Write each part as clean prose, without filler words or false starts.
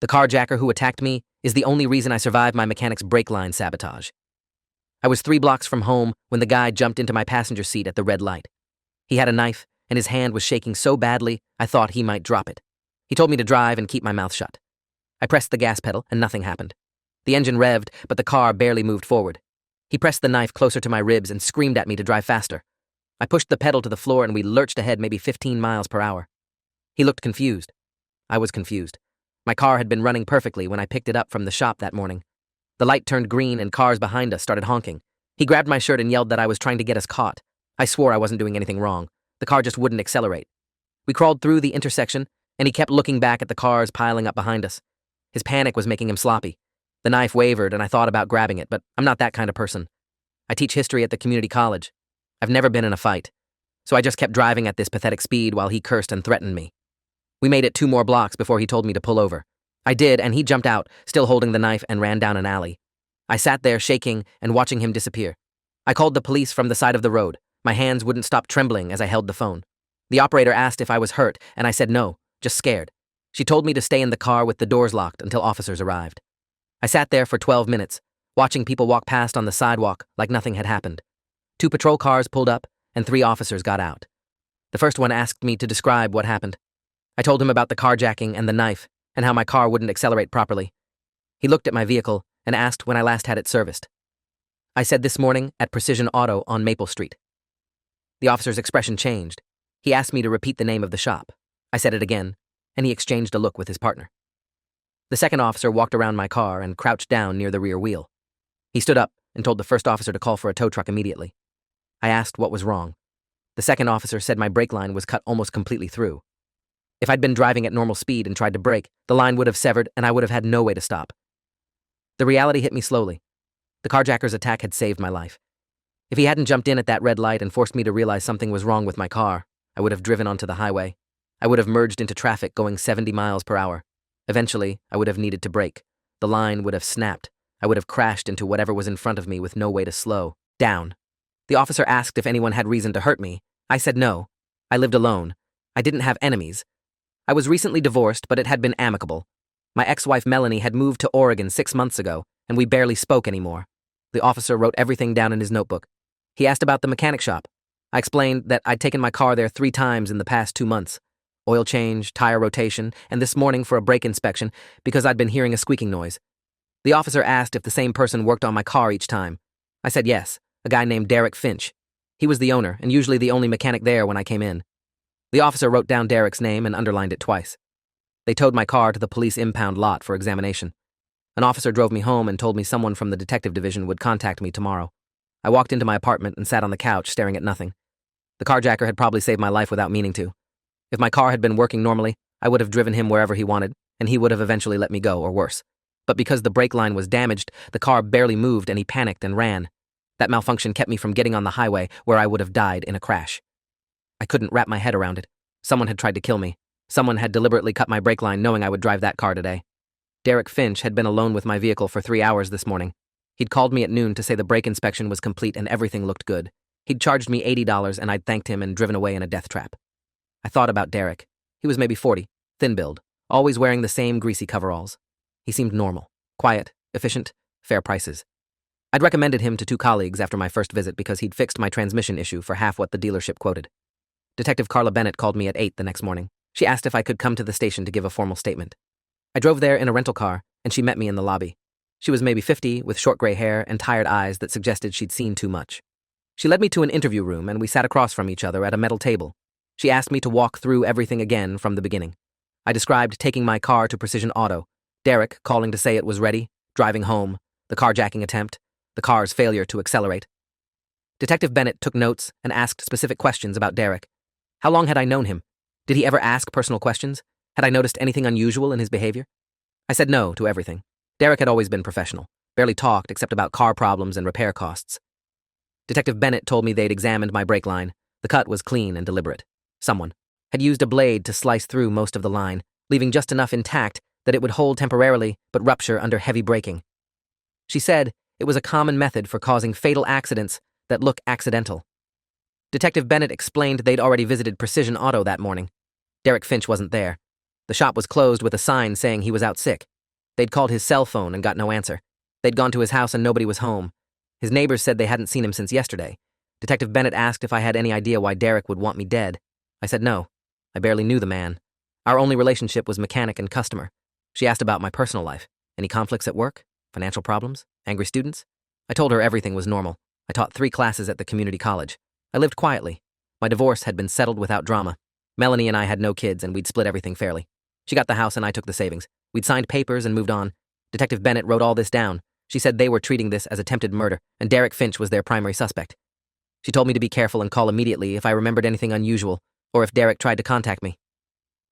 The carjacker who attacked me is the only reason I survived my mechanic's brake line sabotage. I was 3 blocks from home when the guy jumped into my passenger seat at the red light. He had a knife, and his hand was shaking so badly I thought he might drop it. He told me to drive and keep my mouth shut. I pressed the gas pedal, and nothing happened. The engine revved, but the car barely moved forward. He pressed the knife closer to my ribs and screamed at me to drive faster. I pushed the pedal to the floor and we lurched ahead maybe 15 miles per hour. He looked confused. I was confused. My car had been running perfectly when I picked it up from the shop that morning. The light turned green and cars behind us started honking. He grabbed my shirt and yelled that I was trying to get us caught. I swore I wasn't doing anything wrong. The car just wouldn't accelerate. We crawled through the intersection, and he kept looking back at the cars piling up behind us. His panic was making him sloppy. The knife wavered, and I thought about grabbing it, but I'm not that kind of person. I teach history at the community college. I've never been in a fight. So I just kept driving at this pathetic speed while he cursed and threatened me. We made it 2 more blocks before he told me to pull over. I did, and he jumped out, still holding the knife, and ran down an alley. I sat there shaking and watching him disappear. I called the police from the side of the road. My hands wouldn't stop trembling as I held the phone. The operator asked if I was hurt, and I said no, just scared. She told me to stay in the car with the doors locked until officers arrived. I sat there for 12 minutes, watching people walk past on the sidewalk like nothing had happened. 2 patrol cars pulled up, and 3 officers got out. The first one asked me to describe what happened. I told him about the carjacking and the knife, and how my car wouldn't accelerate properly. He looked at my vehicle and asked when I last had it serviced. I said this morning at Precision Auto on Maple Street. The officer's expression changed. He asked me to repeat the name of the shop. I said it again, and he exchanged a look with his partner. The second officer walked around my car and crouched down near the rear wheel. He stood up and told the first officer to call for a tow truck immediately. I asked what was wrong. The second officer said my brake line was cut almost completely through. If I'd been driving at normal speed and tried to brake, the line would have severed and I would have had no way to stop. The reality hit me slowly. The carjacker's attack had saved my life. If he hadn't jumped in at that red light and forced me to realize something was wrong with my car, I would have driven onto the highway. I would have merged into traffic going 70 miles per hour. Eventually, I would have needed to brake. The line would have snapped. I would have crashed into whatever was in front of me with no way to slow down. The officer asked if anyone had reason to hurt me. I said no. I lived alone. I didn't have enemies. I was recently divorced, but it had been amicable. My ex-wife Melanie had moved to Oregon 6 months ago, and we barely spoke anymore. The officer wrote everything down in his notebook. He asked about the mechanic shop. I explained that I'd taken my car there 3 times in the past 2 months. Oil change, tire rotation, and this morning for a brake inspection because I'd been hearing a squeaking noise. The officer asked if the same person worked on my car each time. I said yes, a guy named Derek Finch. He was the owner and usually the only mechanic there when I came in. The officer wrote down Derek's name and underlined it twice. They towed my car to the police impound lot for examination. An officer drove me home and told me someone from the detective division would contact me tomorrow. I walked into my apartment and sat on the couch staring at nothing. The carjacker had probably saved my life without meaning to. If my car had been working normally, I would have driven him wherever he wanted, and he would have eventually let me go, or worse. But because the brake line was damaged, the car barely moved and he panicked and ran. That malfunction kept me from getting on the highway where I would have died in a crash. I couldn't wrap my head around it. Someone had tried to kill me. Someone had deliberately cut my brake line knowing I would drive that car today. Derek Finch had been alone with my vehicle for 3 hours this morning. He'd called me at noon to say the brake inspection was complete and everything looked good. He'd charged me $80 and I'd thanked him and driven away in a death trap. I thought about Derek. He was maybe 40, thin-build, always wearing the same greasy coveralls. He seemed normal, quiet, efficient, fair prices. I'd recommended him to 2 colleagues after my first visit because he'd fixed my transmission issue for half what the dealership quoted. Detective Carla Bennett called me at 8 the next morning. She asked if I could come to the station to give a formal statement. I drove there in a rental car, and she met me in the lobby. She was maybe 50, with short gray hair and tired eyes that suggested she'd seen too much. She led me to an interview room, and we sat across from each other at a metal table. She asked me to walk through everything again from the beginning. I described taking my car to Precision Auto, Derek calling to say it was ready, driving home, the carjacking attempt, the car's failure to accelerate. Detective Bennett took notes and asked specific questions about Derek. How long had I known him? Did he ever ask personal questions? Had I noticed anything unusual in his behavior? I said no to everything. Derek had always been professional, barely talked except about car problems and repair costs. Detective Bennett told me they'd examined my brake line. The cut was clean and deliberate. Someone had used a blade to slice through most of the line, leaving just enough intact that it would hold temporarily but rupture under heavy braking. She said it was a common method for causing fatal accidents that look accidental. Detective Bennett explained they'd already visited Precision Auto that morning. Derek Finch wasn't there. The shop was closed with a sign saying he was out sick. They'd called his cell phone and got no answer. They'd gone to his house and nobody was home. His neighbors said they hadn't seen him since yesterday. Detective Bennett asked if I had any idea why Derek would want me dead. I said no. I barely knew the man. Our only relationship was mechanic and customer. She asked about my personal life. Any conflicts at work? Financial problems? Angry students? I told her everything was normal. I taught 3 classes at the community college. I lived quietly. My divorce had been settled without drama. Melanie and I had no kids, and we'd split everything fairly. She got the house and I took the savings. We'd signed papers and moved on. Detective Bennett wrote all this down. She said they were treating this as attempted murder, and Derek Finch was their primary suspect. She told me to be careful and call immediately if I remembered anything unusual, or if Derek tried to contact me.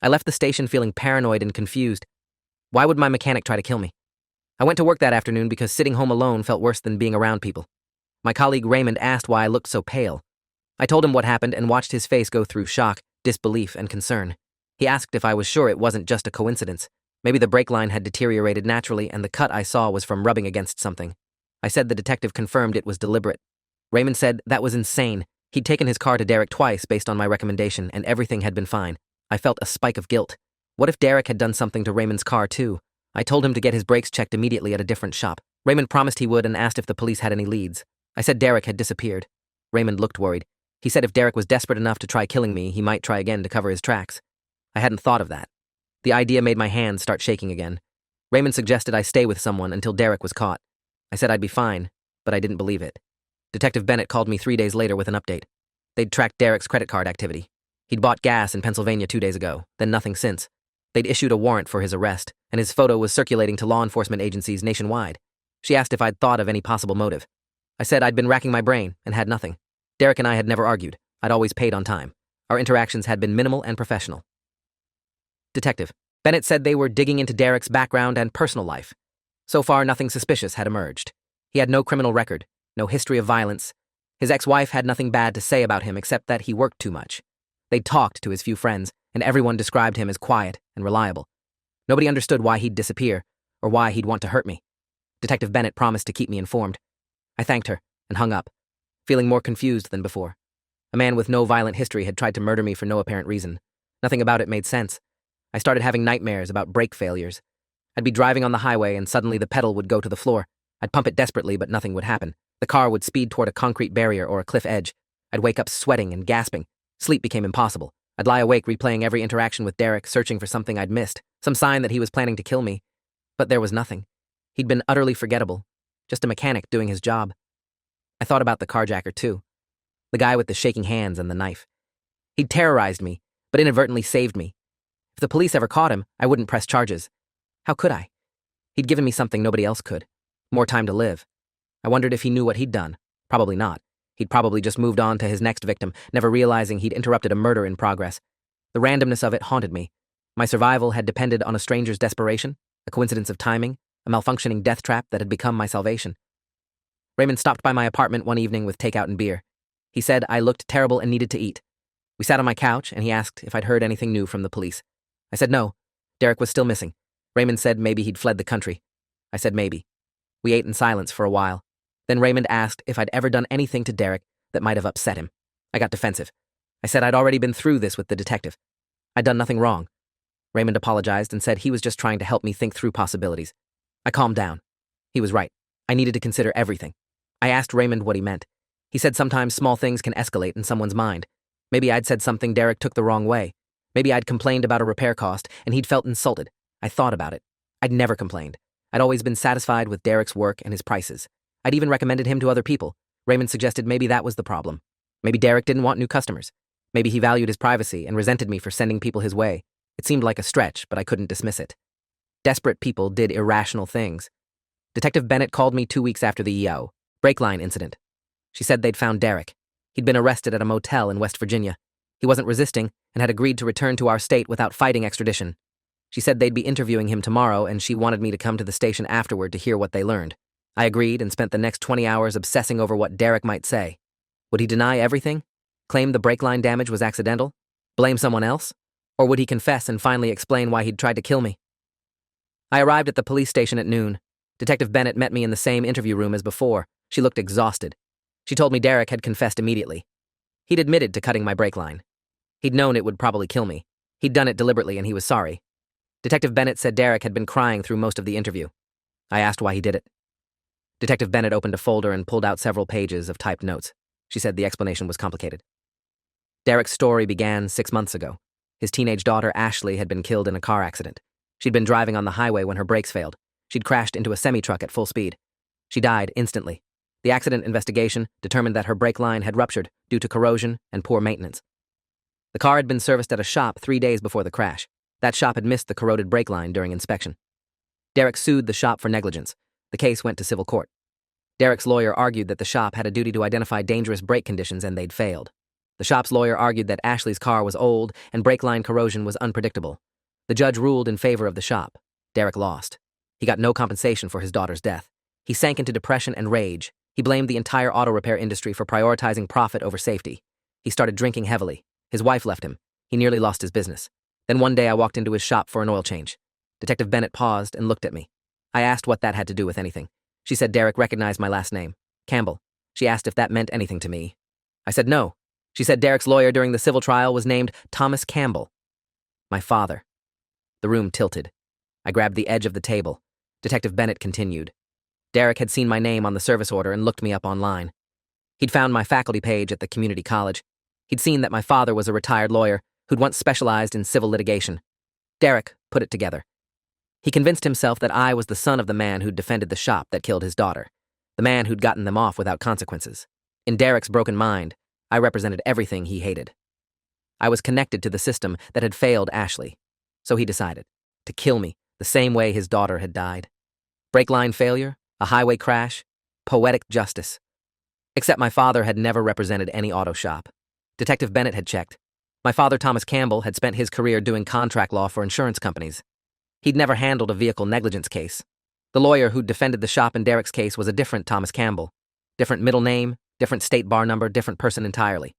I left the station feeling paranoid and confused. Why would my mechanic try to kill me? I went to work that afternoon because sitting home alone felt worse than being around people. My colleague Raymond asked why I looked so pale. I told him what happened and watched his face go through shock, disbelief, and concern. He asked if I was sure it wasn't just a coincidence. Maybe the brake line had deteriorated naturally and the cut I saw was from rubbing against something. I said the detective confirmed it was deliberate. Raymond said that was insane. He'd taken his car to Derek twice based on my recommendation and everything had been fine. I felt a spike of guilt. What if Derek had done something to Raymond's car too? I told him to get his brakes checked immediately at a different shop. Raymond promised he would and asked if the police had any leads. I said Derek had disappeared. Raymond looked worried. He said if Derek was desperate enough to try killing me, he might try again to cover his tracks. I hadn't thought of that. The idea made my hands start shaking again. Raymond suggested I stay with someone until Derek was caught. I said I'd be fine, but I didn't believe it. Detective Bennett called me 3 days later with an update. They'd tracked Derek's credit card activity. He'd bought gas in Pennsylvania 2 days ago, then nothing since. They'd issued a warrant for his arrest, and his photo was circulating to law enforcement agencies nationwide. She asked if I'd thought of any possible motive. I said I'd been racking my brain and had nothing. Derek and I had never argued. I'd always paid on time. Our interactions had been minimal and professional. Detective Bennett said they were digging into Derek's background and personal life. So far, nothing suspicious had emerged. He had no criminal record, no history of violence. His ex-wife had nothing bad to say about him except that he worked too much. They'd talked to his few friends, and everyone described him as quiet and reliable. Nobody understood why he'd disappear, or why he'd want to hurt me. Detective Bennett promised to keep me informed. I thanked her and hung up, feeling more confused than before. A man with no violent history had tried to murder me for no apparent reason. Nothing about it made sense. I started having nightmares about brake failures. I'd be driving on the highway and suddenly the pedal would go to the floor. I'd pump it desperately, but nothing would happen. The car would speed toward a concrete barrier or a cliff edge. I'd wake up sweating and gasping. Sleep became impossible. I'd lie awake replaying every interaction with Derek, searching for something I'd missed, some sign that he was planning to kill me. But there was nothing. He'd been utterly forgettable, just a mechanic doing his job. I thought about the carjacker too, the guy with the shaking hands and the knife. He'd terrorized me, but inadvertently saved me. If the police ever caught him, I wouldn't press charges. How could I? He'd given me something nobody else could. More time to live. I wondered if he knew what he'd done. Probably not. He'd probably just moved on to his next victim, never realizing he'd interrupted a murder in progress. The randomness of it haunted me. My survival had depended on a stranger's desperation, a coincidence of timing, a malfunctioning death trap that had become my salvation. Raymond stopped by my apartment one evening with takeout and beer. He said I looked terrible and needed to eat. We sat on my couch, and he asked if I'd heard anything new from the police. I said no. Derek was still missing. Raymond said maybe he'd fled the country. I said maybe. We ate in silence for a while. Then Raymond asked if I'd ever done anything to Derek that might have upset him. I got defensive. I said I'd already been through this with the detective. I'd done nothing wrong. Raymond apologized and said he was just trying to help me think through possibilities. I calmed down. He was right. I needed to consider everything. I asked Raymond what he meant. He said sometimes small things can escalate in someone's mind. Maybe I'd said something Derek took the wrong way. Maybe I'd complained about a repair cost and he'd felt insulted. I thought about it. I'd never complained. I'd always been satisfied with Derek's work and his prices. I'd even recommended him to other people. Raymond suggested maybe that was the problem. Maybe Derek didn't want new customers. Maybe he valued his privacy and resented me for sending people his way. It seemed like a stretch, but I couldn't dismiss it. Desperate people did irrational things. Detective Bennett called me 2 weeks after the EO brake line incident. She said they'd found Derek. He'd been arrested at a motel in West Virginia. He wasn't resisting and had agreed to return to our state without fighting extradition. She said they'd be interviewing him tomorrow, and she wanted me to come to the station afterward to hear what they learned. I agreed and spent the next 20 hours obsessing over what Derek might say. Would he deny everything? Claim the brake line damage was accidental? Blame someone else? Or would he confess and finally explain why he'd tried to kill me? I arrived at the police station at noon. Detective Bennett met me in the same interview room as before. She looked exhausted. She told me Derek had confessed immediately. He'd admitted to cutting my brake line. He'd known it would probably kill me. He'd done it deliberately and he was sorry. Detective Bennett said Derek had been crying through most of the interview. I asked why he did it. Detective Bennett opened a folder and pulled out several pages of typed notes. She said the explanation was complicated. Derek's story began 6 months ago. His teenage daughter, Ashley, had been killed in a car accident. She'd been driving on the highway when her brakes failed. She'd crashed into a semi-truck at full speed. She died instantly. The accident investigation determined that her brake line had ruptured due to corrosion and poor maintenance. The car had been serviced at a shop 3 days before the crash. That shop had missed the corroded brake line during inspection. Derek sued the shop for negligence. The case went to civil court. Derek's lawyer argued that the shop had a duty to identify dangerous brake conditions and they'd failed. The shop's lawyer argued that Ashley's car was old and brake line corrosion was unpredictable. The judge ruled in favor of the shop. Derek lost. He got no compensation for his daughter's death. He sank into depression and rage. He blamed the entire auto repair industry for prioritizing profit over safety. He started drinking heavily. His wife left him. He nearly lost his business. Then one day I walked into his shop for an oil change. Detective Bennett paused and looked at me. I asked what that had to do with anything. She said Derek recognized my last name, Campbell. She asked if that meant anything to me. I said no. She said Derek's lawyer during the civil trial was named Thomas Campbell. My father. The room tilted. I grabbed the edge of the table. Detective Bennett continued. Derek had seen my name on the service order and looked me up online. He'd found my faculty page at the community college. He'd seen that my father was a retired lawyer who'd once specialized in civil litigation. Derek put it together. He convinced himself that I was the son of the man who'd defended the shop that killed his daughter, the man who'd gotten them off without consequences. In Derek's broken mind, I represented everything he hated. I was connected to the system that had failed Ashley, so he decided to kill me the same way his daughter had died. Brake line failure, a highway crash, poetic justice. Except my father had never represented any auto shop. Detective Bennett had checked. My father, Thomas Campbell, had spent his career doing contract law for insurance companies. He'd never handled a vehicle negligence case. The lawyer who'd defended the shop in Derek's case was a different Thomas Campbell. Different middle name, different state bar number, different person entirely.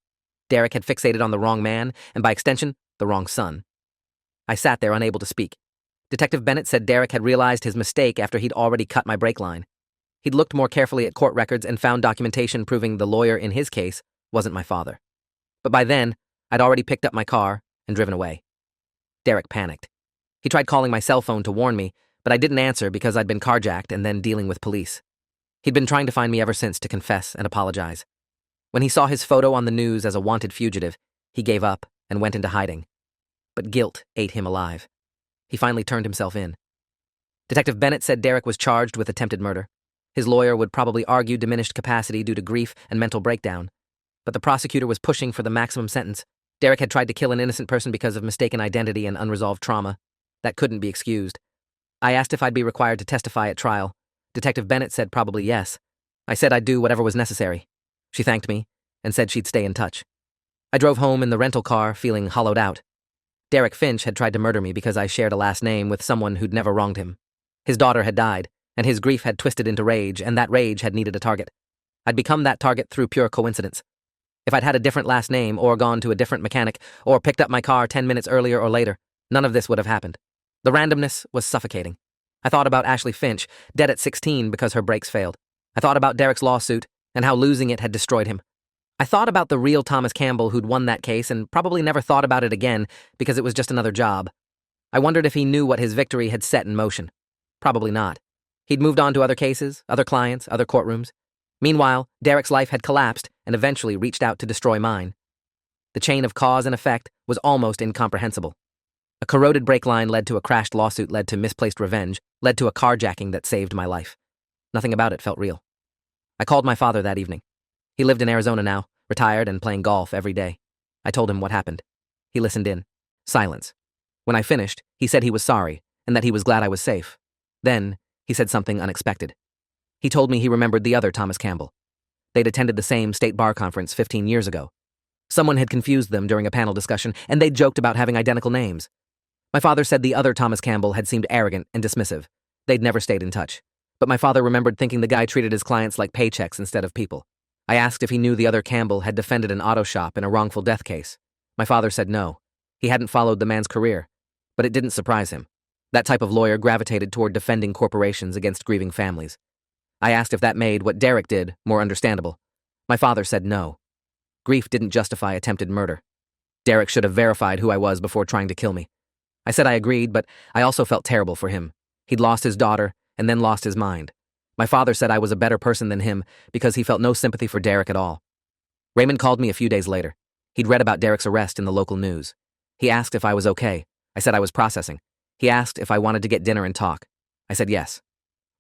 Derek had fixated on the wrong man, and by extension, the wrong son. I sat there unable to speak. Detective Bennett said Derek had realized his mistake after he'd already cut my brake line. He'd looked more carefully at court records and found documentation proving the lawyer in his case wasn't my father. But by then, I'd already picked up my car and driven away. Derek panicked. He tried calling my cell phone to warn me, but I didn't answer because I'd been carjacked and then dealing with police. He'd been trying to find me ever since to confess and apologize. When he saw his photo on the news as a wanted fugitive, he gave up and went into hiding. But guilt ate him alive. He finally turned himself in. Detective Bennett said Derek was charged with attempted murder. His lawyer would probably argue diminished capacity due to grief and mental breakdown. But the prosecutor was pushing for the maximum sentence. Derek had tried to kill an innocent person because of mistaken identity and unresolved trauma. That couldn't be excused. I asked if I'd be required to testify at trial. Detective Bennett said probably yes. I said I'd do whatever was necessary. She thanked me and said she'd stay in touch. I drove home in the rental car, feeling hollowed out. Derek Finch had tried to murder me because I shared a last name with someone who'd never wronged him. His daughter had died, and his grief had twisted into rage, and that rage had needed a target. I'd become that target through pure coincidence. If I'd had a different last name, or gone to a different mechanic, or picked up my car 10 minutes earlier or later, none of this would have happened. The randomness was suffocating. I thought about Ashley Finch, dead at 16 because her brakes failed. I thought about Derek's lawsuit, and how losing it had destroyed him. I thought about the real Thomas Campbell who'd won that case and probably never thought about it again because it was just another job. I wondered if he knew what his victory had set in motion. Probably not. He'd moved on to other cases, other clients, other courtrooms. Meanwhile, Derek's life had collapsed and eventually reached out to destroy mine. The chain of cause and effect was almost incomprehensible. A corroded brake line led to a crashed lawsuit, led to misplaced revenge, led to a carjacking that saved my life. Nothing about it felt real. I called my father that evening. He lived in Arizona now, retired and playing golf every day. I told him what happened. He listened in. Silence. When I finished, he said he was sorry and that he was glad I was safe. Then, he said something unexpected. He told me he remembered the other Thomas Campbell. They'd attended the same state bar conference 15 years ago. Someone had confused them during a panel discussion, and they'd joked about having identical names. My father said the other Thomas Campbell had seemed arrogant and dismissive. They'd never stayed in touch. But my father remembered thinking the guy treated his clients like paychecks instead of people. I asked if he knew the other Campbell had defended an auto shop in a wrongful death case. My father said no. He hadn't followed the man's career. But it didn't surprise him. That type of lawyer gravitated toward defending corporations against grieving families. I asked if that made what Derek did more understandable. My father said no. Grief didn't justify attempted murder. Derek should have verified who I was before trying to kill me. I said I agreed, but I also felt terrible for him. He'd lost his daughter and then lost his mind. My father said I was a better person than him because he felt no sympathy for Derek at all. Raymond called me a few days later. He'd read about Derek's arrest in the local news. He asked if I was okay. I said I was processing. He asked if I wanted to get dinner and talk. I said yes.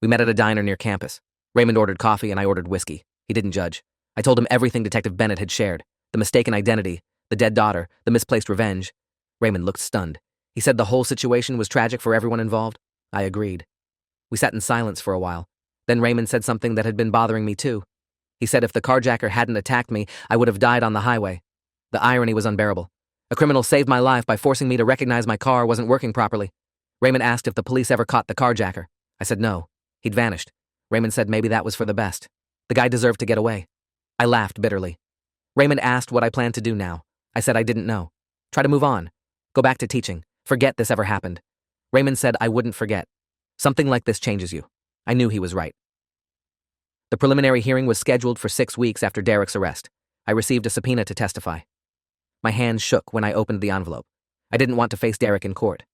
We met at a diner near campus. Raymond ordered coffee and I ordered whiskey. He didn't judge. I told him everything Detective Bennett had shared. The mistaken identity, the dead daughter, the misplaced revenge. Raymond looked stunned. He said the whole situation was tragic for everyone involved. I agreed. We sat in silence for a while. Then Raymond said something that had been bothering me too. He said if the carjacker hadn't attacked me, I would have died on the highway. The irony was unbearable. A criminal saved my life by forcing me to recognize my car wasn't working properly. Raymond asked if the police ever caught the carjacker. I said no. He'd vanished. Raymond said maybe that was for the best. The guy deserved to get away. I laughed bitterly. Raymond asked what I planned to do now. I said I didn't know. Try to move on. Go back to teaching. Forget this ever happened. Raymond said I wouldn't forget. Something like this changes you. I knew he was right. The preliminary hearing was scheduled for 6 weeks after Derek's arrest. I received a subpoena to testify. My hands shook when I opened the envelope. I didn't want to face Derek in court.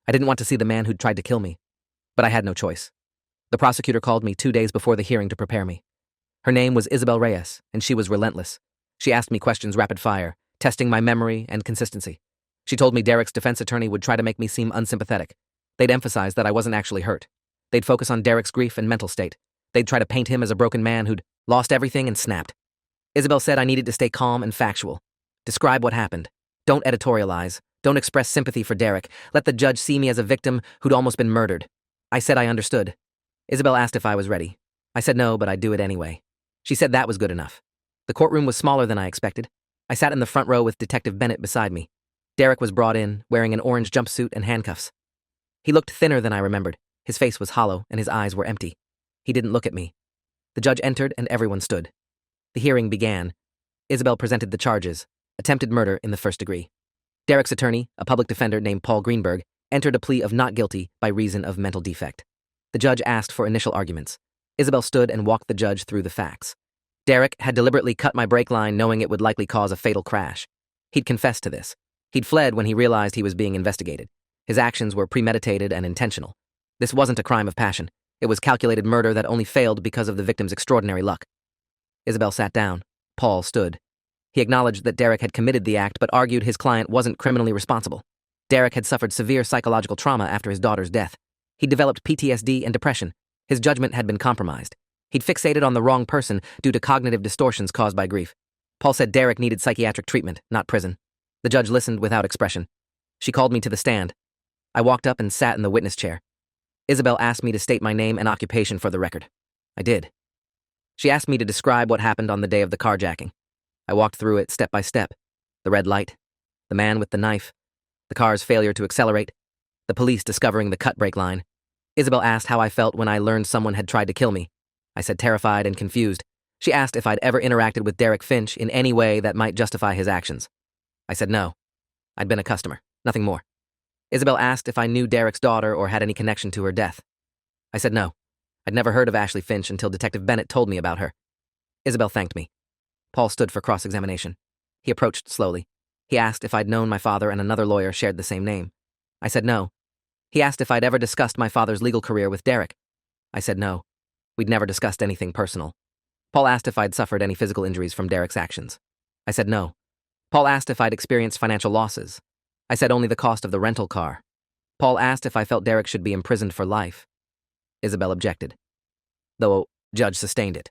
I didn't want to see the man who'd tried to kill me. But I had no choice. The prosecutor called me 2 days before the hearing to prepare me. Her name was Isabel Reyes, and she was relentless. She asked me questions rapid fire, testing my memory and consistency. She told me Derek's defense attorney would try to make me seem unsympathetic. They'd emphasize that I wasn't actually hurt. They'd focus on Derek's grief and mental state. They'd try to paint him as a broken man who'd lost everything and snapped. Isabel said I needed to stay calm and factual. Describe what happened. Don't editorialize. Don't express sympathy for Derek. Let the judge see me as a victim who'd almost been murdered. I said I understood. Isabel asked if I was ready. I said no, but I'd do it anyway. She said that was good enough. The courtroom was smaller than I expected. I sat in the front row with Detective Bennett beside me. Derek was brought in, wearing an orange jumpsuit and handcuffs. He looked thinner than I remembered. His face was hollow and his eyes were empty. He didn't look at me. The judge entered and everyone stood. The hearing began. Isabel presented the charges: attempted murder in the first degree. Derek's attorney, a public defender named Paul Greenberg, entered a plea of not guilty by reason of mental defect. The judge asked for initial arguments. Isabel stood and walked the judge through the facts. Derek had deliberately cut my brake line knowing it would likely cause a fatal crash. He'd confessed to this. He'd fled when he realized he was being investigated. His actions were premeditated and intentional. This wasn't a crime of passion. It was calculated murder that only failed because of the victim's extraordinary luck. Isabel sat down. Paul stood. He acknowledged that Derek had committed the act but argued his client wasn't criminally responsible. Derek had suffered severe psychological trauma after his daughter's death. He'd developed PTSD and depression. His judgment had been compromised. He'd fixated on the wrong person due to cognitive distortions caused by grief. Paul said Derek needed psychiatric treatment, not prison. The judge listened without expression. She called me to the stand. I walked up and sat in the witness chair. Isabel asked me to state my name and occupation for the record. I did. She asked me to describe what happened on the day of the carjacking. I walked through it step by step. The red light, the man with the knife, the car's failure to accelerate, the police discovering the cut brake line. Isabel asked how I felt when I learned someone had tried to kill me. I said terrified and confused. She asked if I'd ever interacted with Derek Finch in any way that might justify his actions. I said no. I'd been a customer, nothing more. Isabel asked if I knew Derek's daughter or had any connection to her death. I said no. I'd never heard of Ashley Finch until Detective Bennett told me about her. Isabel thanked me. Paul stood for cross-examination. He approached slowly. He asked if I'd known my father and another lawyer shared the same name. I said no. He asked if I'd ever discussed my father's legal career with Derek. I said no. We'd never discussed anything personal. Paul asked if I'd suffered any physical injuries from Derek's actions. I said no. Paul asked if I'd experienced financial losses. I said only the cost of the rental car. Paul asked if I felt Derek should be imprisoned for life. Isabel objected. The judge sustained it.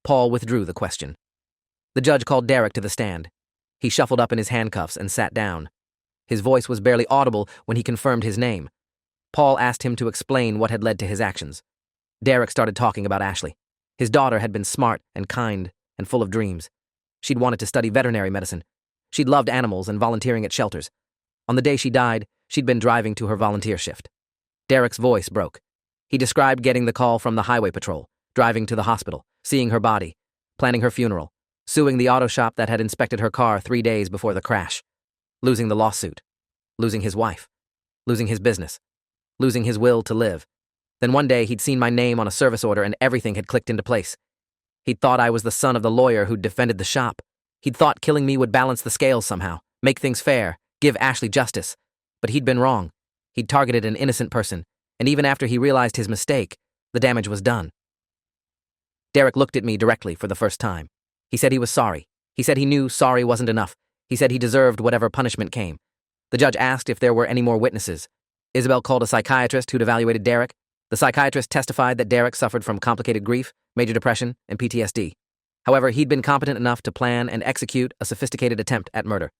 Paul withdrew the question. The judge called Derek to the stand. He shuffled up in his handcuffs and sat down. His voice was barely audible when he confirmed his name. Paul asked him to explain what had led to his actions. Derek started talking about Ashley. His daughter had been smart and kind and full of dreams. She'd wanted to study veterinary medicine. She'd loved animals and volunteering at shelters. On the day she died, she'd been driving to her volunteer shift. Derek's voice broke. He described getting the call from the highway patrol, driving to the hospital, seeing her body, planning her funeral, suing the auto shop that had inspected her car 3 days before the crash, losing the lawsuit, losing his wife, losing his business, losing his will to live. Then one day he'd seen my name on a service order and everything had clicked into place. He'd thought I was the son of the lawyer who'd defended the shop. He'd thought killing me would balance the scales somehow, make things fair, give Ashley justice. But he'd been wrong. He'd targeted an innocent person, and even after he realized his mistake, the damage was done. Derek looked at me directly for the first time. He said he was sorry. He said he knew sorry wasn't enough. He said he deserved whatever punishment came. The judge asked if there were any more witnesses. Isabel called a psychiatrist who'd evaluated Derek. The psychiatrist testified that Derek suffered from complicated grief, major depression, and PTSD. However, he'd been competent enough to plan and execute a sophisticated attempt at murder.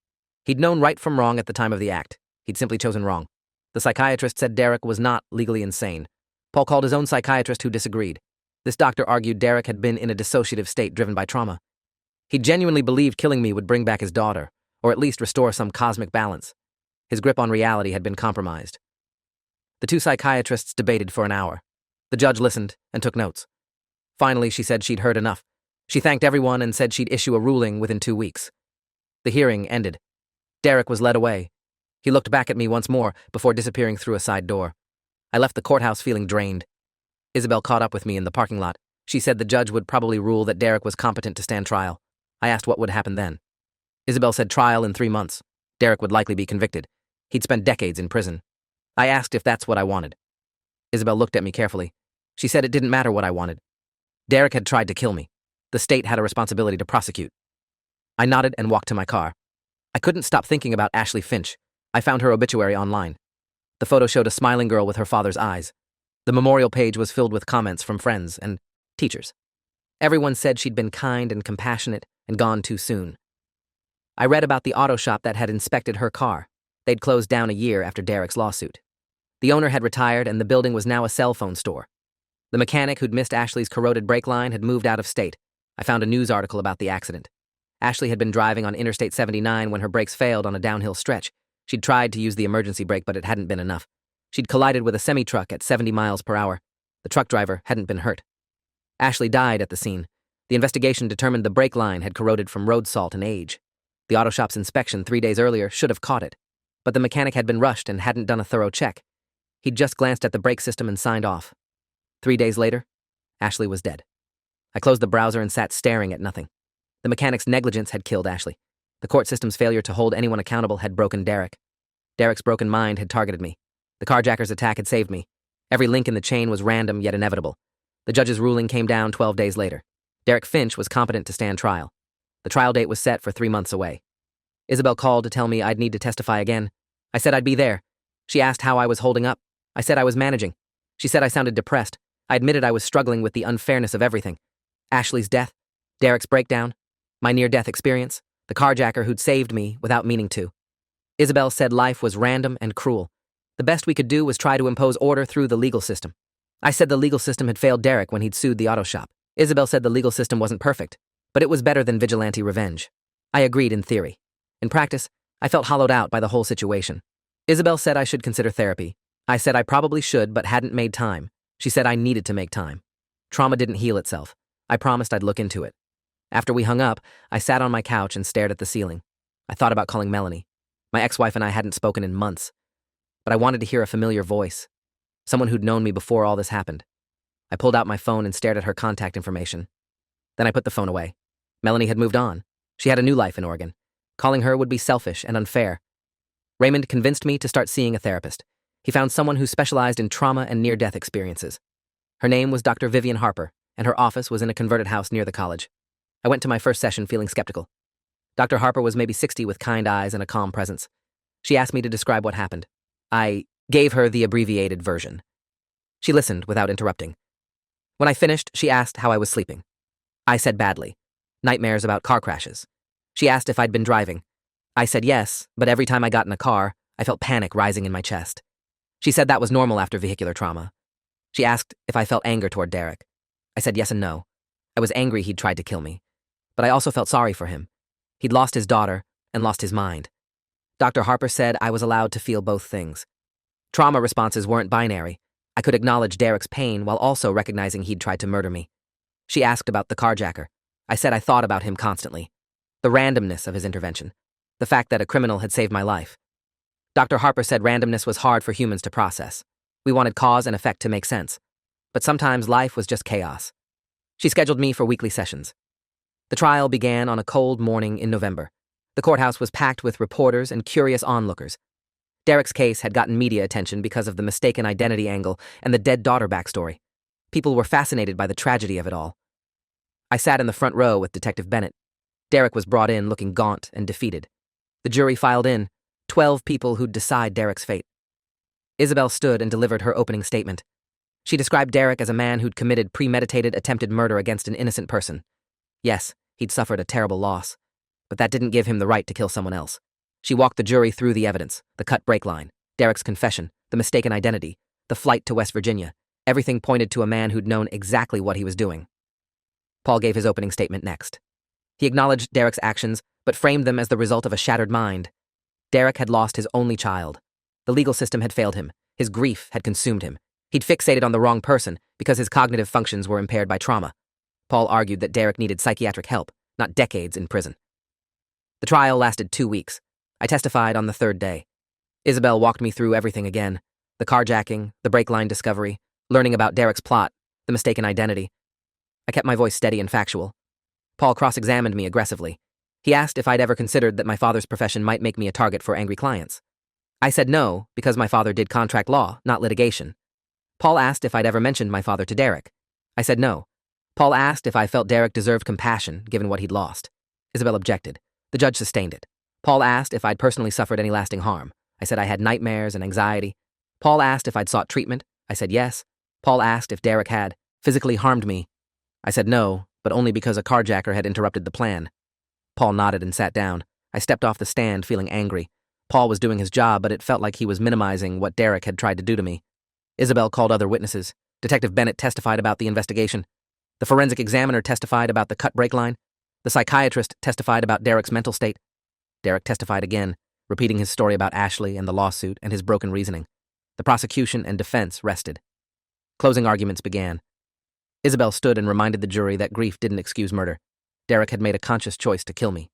He'd known right from wrong at the time of the act. He'd simply chosen wrong. The psychiatrist said Derek was not legally insane. Paul called his own psychiatrist who disagreed. This doctor argued Derek had been in a dissociative state driven by trauma. He genuinely believed killing me would bring back his daughter, or at least restore some cosmic balance. His grip on reality had been compromised. The two psychiatrists debated for an hour. The judge listened and took notes. Finally, she said she'd heard enough. She thanked everyone and said she'd issue a ruling within 2 weeks. The hearing ended. Derek was led away. He looked back at me once more before disappearing through a side door. I left the courthouse feeling drained. Isabel caught up with me in the parking lot. She said the judge would probably rule that Derek was competent to stand trial. I asked what would happen then. Isabel said trial in 3 months. Derek would likely be convicted. He'd spent decades in prison. I asked if that's what I wanted. Isabel looked at me carefully. She said it didn't matter what I wanted. Derek had tried to kill me. The state had a responsibility to prosecute. I nodded and walked to my car. I couldn't stop thinking about Ashley Finch. I found her obituary online. The photo showed a smiling girl with her father's eyes. The memorial page was filled with comments from friends and teachers. Everyone said she'd been kind and compassionate and gone too soon. I read about the auto shop that had inspected her car. They'd closed down a year after Derek's lawsuit. The owner had retired and the building was now a cell phone store. The mechanic who'd missed Ashley's corroded brake line had moved out of state. I found a news article about the accident. Ashley had been driving on Interstate 79 when her brakes failed on a downhill stretch. She'd tried to use the emergency brake, but it hadn't been enough. She'd collided with a semi-truck at 70 miles per hour. The truck driver hadn't been hurt. Ashley died at the scene. The investigation determined the brake line had corroded from road salt and age. The auto shop's inspection 3 days earlier should have caught it, but the mechanic had been rushed and hadn't done a thorough check. He'd just glanced at the brake system and signed off. 3 days later, Ashley was dead. I closed the browser and sat staring at nothing. The mechanic's negligence had killed Ashley. The court system's failure to hold anyone accountable had broken Derek. Derek's broken mind had targeted me. The carjacker's attack had saved me. Every link in the chain was random yet inevitable. The judge's ruling came down 12 days later. Derek Finch was competent to stand trial. The trial date was set for 3 months away. Isabel called to tell me I'd need to testify again. I said I'd be there. She asked how I was holding up. I said I was managing. She said I sounded depressed. I admitted I was struggling with the unfairness of everything. Ashley's death, Derek's breakdown, my near-death experience, the carjacker who'd saved me without meaning to. Isabel said life was random and cruel. The best we could do was try to impose order through the legal system. I said the legal system had failed Derek when he'd sued the auto shop. Isabel said the legal system wasn't perfect, but it was better than vigilante revenge. I agreed in theory. In practice, I felt hollowed out by the whole situation. Isabel said I should consider therapy. I said I probably should, but hadn't made time. She said I needed to make time. Trauma didn't heal itself. I promised I'd look into it. After we hung up, I sat on my couch and stared at the ceiling. I thought about calling Melanie. My ex-wife and I hadn't spoken in months, but I wanted to hear a familiar voice, someone who'd known me before all this happened. I pulled out my phone and stared at her contact information. Then I put the phone away. Melanie had moved on. She had a new life in Oregon. Calling her would be selfish and unfair. Raymond convinced me to start seeing a therapist. He found someone who specialized in trauma and near-death experiences. Her name was Dr. Vivian Harper, and her office was in a converted house near the college. I went to my first session feeling skeptical. Dr. Harper was maybe 60 with kind eyes and a calm presence. She asked me to describe what happened. I gave her the abbreviated version. She listened without interrupting. When I finished, she asked how I was sleeping. I said badly. Nightmares about car crashes. She asked if I'd been driving. I said yes, but every time I got in a car, I felt panic rising in my chest. She said that was normal after vehicular trauma. She asked if I felt anger toward Derek. I said yes and no. I was angry he'd tried to kill me, but I also felt sorry for him. He'd lost his daughter and lost his mind. Dr. Harper said I was allowed to feel both things. Trauma responses weren't binary. I could acknowledge Derek's pain while also recognizing he'd tried to murder me. She asked about the carjacker. I said I thought about him constantly. The randomness of his intervention. The fact that a criminal had saved my life. Dr. Harper said randomness was hard for humans to process. We wanted cause and effect to make sense. But sometimes life was just chaos. She scheduled me for weekly sessions. The trial began on a cold morning in November. The courthouse was packed with reporters and curious onlookers. Derek's case had gotten media attention because of the mistaken identity angle and the dead daughter backstory. People were fascinated by the tragedy of it all. I sat in the front row with Detective Bennett. Derek was brought in looking gaunt and defeated. The jury filed in, 12 people who'd decide Derek's fate. Isabel stood and delivered her opening statement. She described Derek as a man who'd committed premeditated attempted murder against an innocent person. Yes, he'd suffered a terrible loss, but that didn't give him the right to kill someone else. She walked the jury through the evidence, the cut brake line, Derek's confession, the mistaken identity, the flight to West Virginia. Everything pointed to a man who'd known exactly what he was doing. Paul gave his opening statement next. He acknowledged Derek's actions, but framed them as the result of a shattered mind. Derek had lost his only child. The legal system had failed him. His grief had consumed him. He'd fixated on the wrong person because his cognitive functions were impaired by trauma. Paul argued that Derek needed psychiatric help, not decades in prison. The trial lasted 2 weeks. I testified on the third day. Isabel walked me through everything again. The carjacking, the brake line discovery, learning about Derek's plot, the mistaken identity. I kept my voice steady and factual. Paul cross-examined me aggressively. He asked if I'd ever considered that my father's profession might make me a target for angry clients. I said no, because my father did contract law, not litigation. Paul asked if I'd ever mentioned my father to Derek. I said no. Paul asked if I felt Derek deserved compassion, given what he'd lost. Isabel objected. The judge sustained it. Paul asked if I'd personally suffered any lasting harm. I said I had nightmares and anxiety. Paul asked if I'd sought treatment. I said yes. Paul asked if Derek had physically harmed me. I said no, but only because a carjacker had interrupted the plan. Paul nodded and sat down. I stepped off the stand, feeling angry. Paul was doing his job, but it felt like he was minimizing what Derek had tried to do to me. Isabel called other witnesses. Detective Bennett testified about the investigation. The forensic examiner testified about the cut brake line. The psychiatrist testified about Derek's mental state. Derek testified again, repeating his story about Ashley and the lawsuit and his broken reasoning. The prosecution and defense rested. Closing arguments began. Isabel stood and reminded the jury that grief didn't excuse murder. Derek had made a conscious choice to kill me.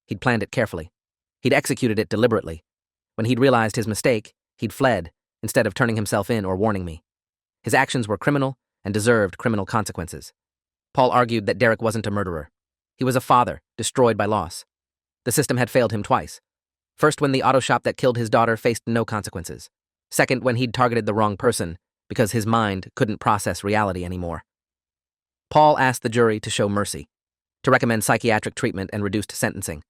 He'd planned it carefully. He'd executed it deliberately. When he'd realized his mistake, he'd fled, instead of turning himself in or warning me. His actions were criminal and deserved criminal consequences. Paul argued that Derek wasn't a murderer. He was a father, destroyed by loss. The system had failed him twice. First, when the auto shop that killed his daughter faced no consequences. Second, when he'd targeted the wrong person because his mind couldn't process reality anymore. Paul asked the jury to show mercy, to recommend psychiatric treatment and reduced sentencing,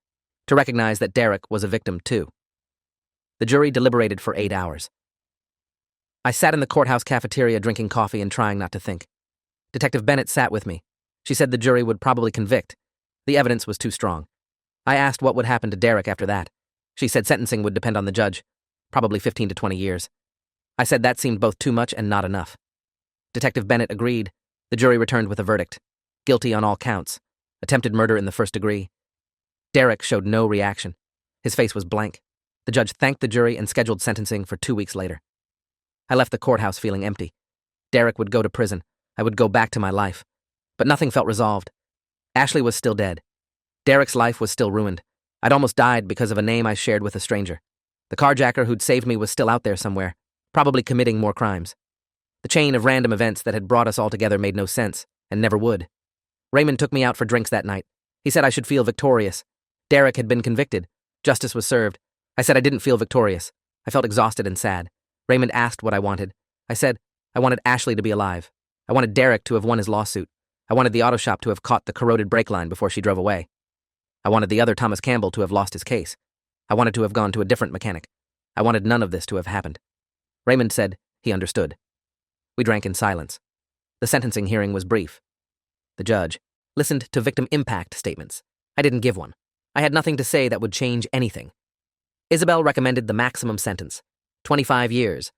to recognize that Derek was a victim too. The jury deliberated for 8 hours. I sat in the courthouse cafeteria drinking coffee and trying not to think. Detective Bennett sat with me. She said the jury would probably convict. The evidence was too strong. I asked what would happen to Derek after that. She said sentencing would depend on the judge, probably 15 to 20 years. I said that seemed both too much and not enough. Detective Bennett agreed. The jury returned with a verdict. Guilty on all counts. Attempted murder in the first degree. Derek showed no reaction. His face was blank. The judge thanked the jury and scheduled sentencing for 2 weeks later. I left the courthouse feeling empty. Derek would go to prison. I would go back to my life. But nothing felt resolved. Ashley was still dead. Derek's life was still ruined. I'd almost died because of a name I shared with a stranger. The carjacker who'd saved me was still out there somewhere, probably committing more crimes. The chain of random events that had brought us all together made no sense, and never would. Raymond took me out for drinks that night. He said I should feel victorious. Derek had been convicted. Justice was served. I said I didn't feel victorious. I felt exhausted and sad. Raymond asked what I wanted. I said I wanted Ashley to be alive. I wanted Derek to have won his lawsuit. I wanted the auto shop to have caught the corroded brake line before she drove away. I wanted the other Thomas Campbell to have lost his case. I wanted to have gone to a different mechanic. I wanted none of this to have happened. Raymond said he understood. We drank in silence. The sentencing hearing was brief. The judge listened to victim impact statements. I didn't give one. I had nothing to say that would change anything. Isabel recommended the maximum sentence, 25 years.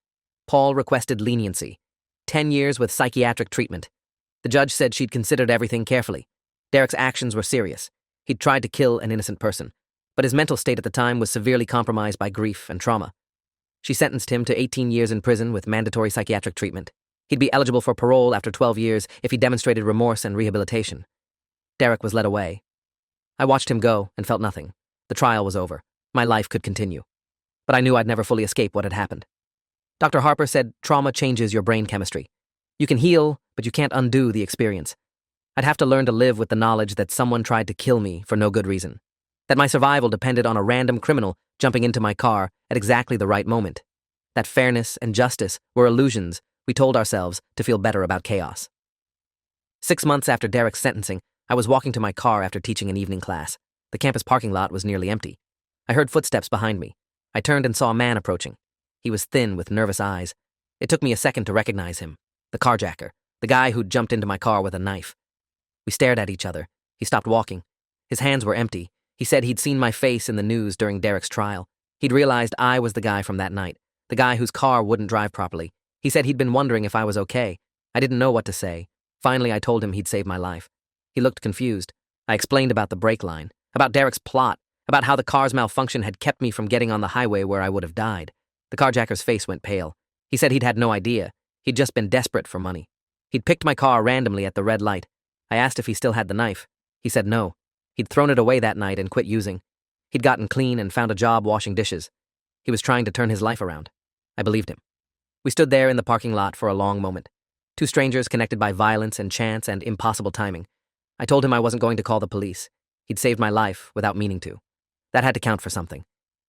Paul requested leniency, 10 years with psychiatric treatment. The judge said she'd considered everything carefully. Derek's actions were serious. He'd tried to kill an innocent person, but his mental state at the time was severely compromised by grief and trauma. She sentenced him to 18 years in prison with mandatory psychiatric treatment. He'd be eligible for parole after 12 years if he demonstrated remorse and rehabilitation. Derek was led away. I watched him go and felt nothing. The trial was over. My life could continue. But I knew I'd never fully escape what had happened. Dr. Harper said trauma changes your brain chemistry. You can heal, but you can't undo the experience. I'd have to learn to live with the knowledge that someone tried to kill me for no good reason. That my survival depended on a random criminal jumping into my car at exactly the right moment. That fairness and justice were illusions we told ourselves to feel better about chaos. 6 months after Derek's sentencing, I was walking to my car after teaching an evening class. The campus parking lot was nearly empty. I heard footsteps behind me. I turned and saw a man approaching. He was thin with nervous eyes. It took me a second to recognize him. The carjacker, the guy who'd jumped into my car with a knife. We stared at each other. He stopped walking. His hands were empty. He said he'd seen my face in the news during Derek's trial. He'd realized I was the guy from that night, the guy whose car wouldn't drive properly. He said he'd been wondering if I was okay. I didn't know what to say. Finally, I told him he'd saved my life. He looked confused. I explained about the brake line, about Derek's plot, about how the car's malfunction had kept me from getting on the highway where I would have died. The carjacker's face went pale. He said he'd had no idea. He'd just been desperate for money. He'd picked my car randomly at the red light. I asked if he still had the knife. He said no. He'd thrown it away that night and quit using. He'd gotten clean and found a job washing dishes. He was trying to turn his life around. I believed him. We stood there in the parking lot for a long moment. Two strangers connected by violence and chance and impossible timing. I told him I wasn't going to call the police. He'd saved my life without meaning to. That had to count for something.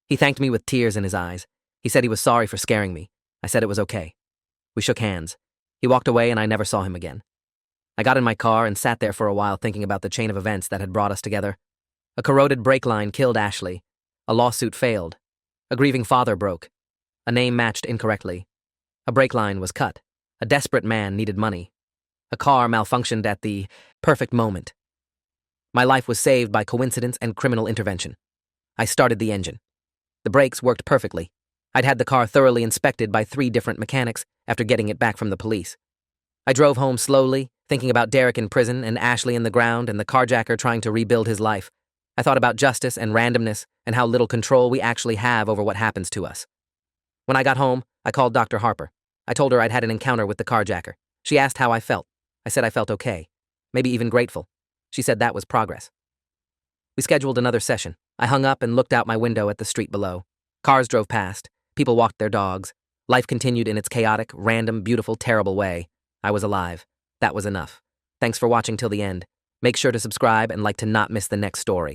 He thanked me with tears in his eyes. He said he was sorry for scaring me. I said it was okay. We shook hands. He walked away and I never saw him again. I got in my car and sat there for a while thinking about the chain of events that had brought us together. A corroded brake line killed Ashley. A lawsuit failed. A grieving father broke. A name matched incorrectly. A brake line was cut. A desperate man needed money. A car malfunctioned at the perfect moment. My life was saved by coincidence and criminal intervention. I started the engine. The brakes worked perfectly. I'd had the car thoroughly inspected by 3 different mechanics after getting it back from the police. I drove home slowly, thinking about Derek in prison and Ashley in the ground and the carjacker trying to rebuild his life. I thought about justice and randomness and how little control we actually have over what happens to us. When I got home, I called Dr. Harper. I told her I'd had an encounter with the carjacker. She asked how I felt. I said I felt okay, maybe even grateful. She said that was progress. We scheduled another session. I hung up and looked out my window at the street below. Cars drove past. People walked their dogs. Life continued in its chaotic, random, beautiful, terrible way. I was alive. That was enough. Thanks for watching till the end. Make sure to subscribe and like to not miss the next story.